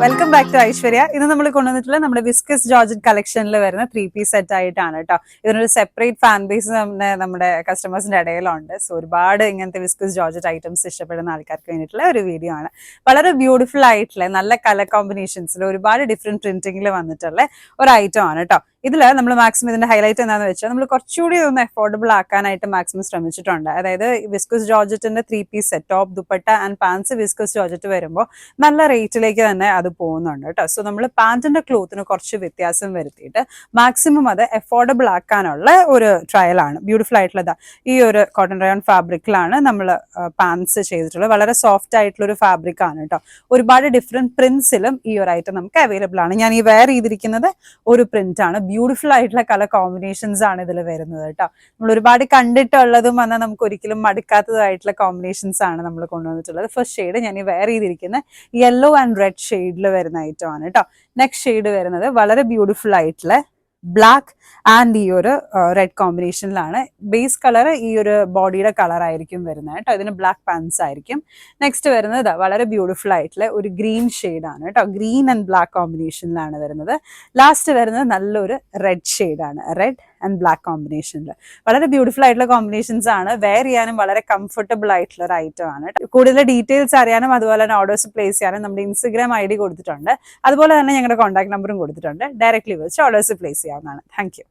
Welcome back to Aishwarya. ഇന്ന് നമ്മൾ കൊണ്ടുവന്നിട്ടുള്ള നമ്മുടെ വിസ്കസ് ജോർജറ്റ് കളക്ഷനിൽ വരുന്ന 3-piece സെറ്റ് ആയിട്ടാണ് കേട്ടോ. ഇതിനൊരു സെപ്പറേറ്റ് ഫാൻ ബേസ് നമ്മുടെ കസ്റ്റമേഴ്സിന്റെ ഇടയിലുണ്ട്. സോ ഒരുപാട് ഇങ്ങനത്തെ വിസ്കസ് ജോർജറ്റ് ഐറ്റംസ് ഇഷ്ടപ്പെടുന്ന ആൾക്കാർക്ക് വേണ്ടിയിട്ടുള്ള ഒരു വീഡിയോ ആണ്. വളരെ ബ്യൂട്ടിഫുൾ ആയിട്ടുള്ള നല്ല കളർ കോമ്പിനേഷൻസിൽ ഒരുപാട് ഡിഫറെന്റ് പ്രിന്റിംഗിൽ വന്നിട്ടുള്ള ഒരു ഐറ്റം ആണ് കേട്ടോ. ഇതിൽ നമ്മൾ മാക്സിമം ഇതിന്റെ ഹൈലൈറ്റ് എന്താണെന്ന് വെച്ചാൽ നമ്മൾ കുറച്ചുകൂടി ഒന്ന് അഫോർഡബിൾ ആക്കാനായിട്ട് മാക്സിമം ശ്രമിച്ചിട്ടുണ്ട്. അതായത് വിസ്കസ് ജോർജറ്റിന്റെ 3-piece set, top, dupatta and pants viscose georgette വരുമ്പോൾ നല്ല റേറ്റിലേക്ക് തന്നെ അത് പോകുന്നുണ്ട് കേട്ടോ. സോ നമ്മൾ പാന്റിന്റെ ക്ലോത്തിന് കുറച്ച് വ്യത്യാസം വരുത്തിയിട്ട് മാക്സിമം അത് അഫോർഡബിൾ ആക്കാനുള്ള ഒരു ട്രയൽ ആണ്. ബ്യൂട്ടിഫുൾ ആയിട്ടുള്ളത് ഈ ഒരു കോട്ടൺ റയോൺ ഫാബ്രിക്കിലാണ് നമ്മൾ പാൻസ് ചെയ്തിട്ടുള്ളത്. വളരെ സോഫ്റ്റ് ആയിട്ടുള്ള ഒരു ഫാബ്രിക് ആണ് കേട്ടോ. ഒരുപാട് ഡിഫറെന്റ് പ്രിന്റ്സിലും ഈ ഒരു ഐറ്റം നമുക്ക് അവൈലബിൾ ആണ്. ഞാൻ ഈ വെയർ ചെയ്തിരിക്കുന്നത് ഒരു പ്രിന്റ് ആണ്. ബ്യൂട്ടിഫുൾ ആയിട്ടുള്ള കളർ കോമ്പിനേഷൻസ് ആണ് ഇതിൽ വരുന്നത് കേട്ടോ. നമ്മൾ ഒരുപാട് കണ്ടിട്ടുള്ളതും എന്നാൽ നമുക്ക് ഒരിക്കലും മടുക്കാത്തതായിട്ടുള്ള കോമ്പിനേഷൻസ് ആണ് നമ്മൾ കൊണ്ടുവന്നിട്ടുള്ളത്. ഫസ്റ്റ് ഷെയ്ഡ് ഞാൻ ഈ വെയർ ചെയ്തിരിക്കുന്ന യെല്ലോ ആൻഡ് റെഡ് ഷെയ്ഡിൽ വരുന്ന ഐറ്റം ആണ് കേട്ടോ. നെക്സ്റ്റ് ഷെയ്ഡ് വരുന്നത് വളരെ ബ്യൂട്ടിഫുൾ ആയിട്ടുള്ള ബ്ലാക്ക് ആൻഡ് ഈ ഒരു റെഡ് കോമ്പിനേഷനിലാണ്. ബേസ് കളർ ഈ ഒരു ബോഡിയുടെ കളർ ആയിരിക്കും വരുന്നത് കേട്ടോ. ഇതിന് ബ്ലാക്ക് പാൻസ് ആയിരിക്കും. നെക്സ്റ്റ് വരുന്നത് വളരെ ബ്യൂട്ടിഫുൾ ആയിട്ടുള്ള ഒരു ഗ്രീൻ ഷെയ്ഡാണ് കേട്ടോ. ഗ്രീൻ ആൻഡ് ബ്ലാക്ക് കോമ്പിനേഷനിലാണ് വരുന്നത്. ലാസ്റ്റ് വരുന്നത് നല്ലൊരു റെഡ് ഷെയ്ഡാണ്, റെഡ് ആൻഡ് ബ്ലാക്ക് കോമ്പിനേഷനിൽ. വളരെ ബ്യൂട്ടിഫുൾ ആയിട്ടുള്ള കോമ്പിനേഷൻസ് ആണ്. വെയർ ചെയ്യാനും വളരെ കംഫർട്ടബിൾ ആയിട്ടുള്ള ഒരു ഐറ്റം ആണ്. കൂടുതൽ ഡീറ്റെയിൽസ് അറിയാനും അതുപോലെ തന്നെ ഓർഡേഴ്സ് പ്ലേസ് ചെയ്യാനും നമ്മുടെ ഇൻസ്റ്റഗ്രാം ID കൊടുത്തിട്ടുണ്ട്. അതുപോലെ തന്നെ ഞങ്ങളുടെ കോൺടാക്ട് നമ്പറും കൊടുത്തിട്ടുണ്ട്. ഡയറക്ട്ലി വിളിച്ച് ഓർഡേഴ്സ് പ്ലേസ് ചെയ്യാവുന്നതാണ്. Thank you.